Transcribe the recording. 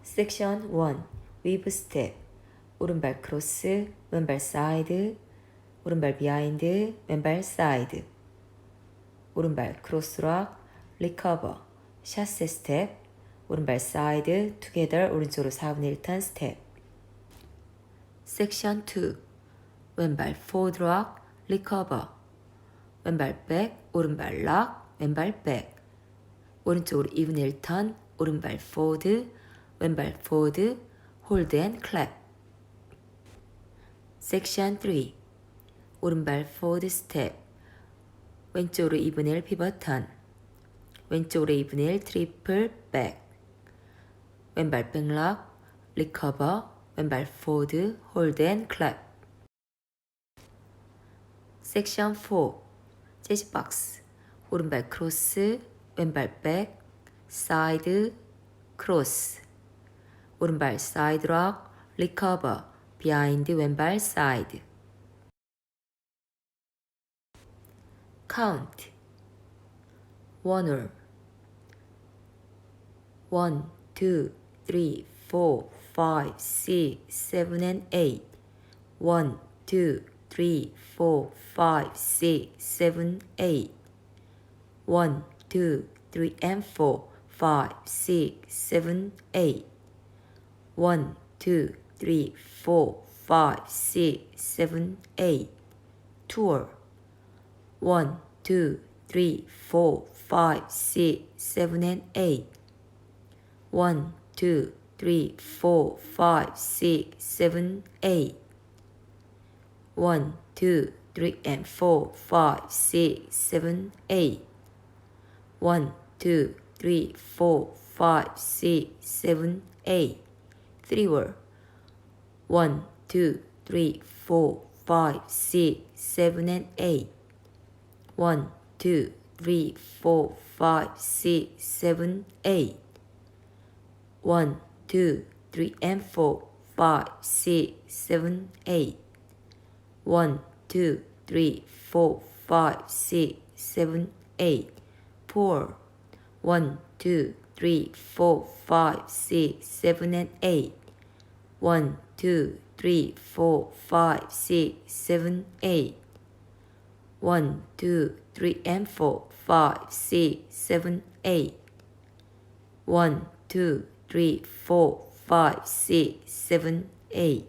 섹션 1 위브 스텝 오른발 크로스, 왼발 사이드, 오른발 비하인드, 왼발 사이드, 오른발 크로스락, 리커버, 샤세 스텝, 오른발 사이드, 투게더 오른쪽으로 4분의 1 턴 스텝. 섹션 2 왼발 포드 락, 리커버, 왼발 백, 오른발 락, 왼발 백, 오른쪽으로 2분의 1 턴, 오른발 포드, 왼발 포드, 홀드 앤 클랩. 섹션 3 오른발 포드 스텝, 왼쪽으로 2분의 1 피벗 턴, 왼쪽으로 2분의 1 트리플 백, 왼발 백락, 리커버, 왼발 포드, 홀드 앤 클랩. 섹션 4 재즈 박스 오른발 크로스, 왼발 백, 사이드, 크로스, 오른발 사이드 락, 리커버, 비하인드 왼발 사이드. 카운트 원홀 1, 2, 3, 4, 5, 6, 7 and 8 1, 2, 3, 4, 5, 6, 7, 8 1, 2, 3 and 4, 5, 6, 7, 8 1, 2, 3, 4, 5, 6, 7, 8 tour 1, 2, 3, 4, 5, 6, 7 and 8 1, 2, 3, 4, 5, 6, 7, 8 1, 2, 3 and 4, 5, 6, 7, 8 1, 2, 3, 4, 5, 6, 7, 8 3 word 1, 2, 3, 4, 5, 6, 7 and 8 1, 2, 3, 4, 5, 6, 7, 8 1, 2, 3 and 4, 5, 6, 7, 8 1, 2, 3, 4, 5, 6, 7, 8 4 1, 2, 3, 4, 5, 6, 7 and 8 1, 2, 3, 4, 5, 6, 7, 8 1, 2, 3 and 4, 5, 6, 7, 8 1, 2, 3, 4, 5, 6, 7, 8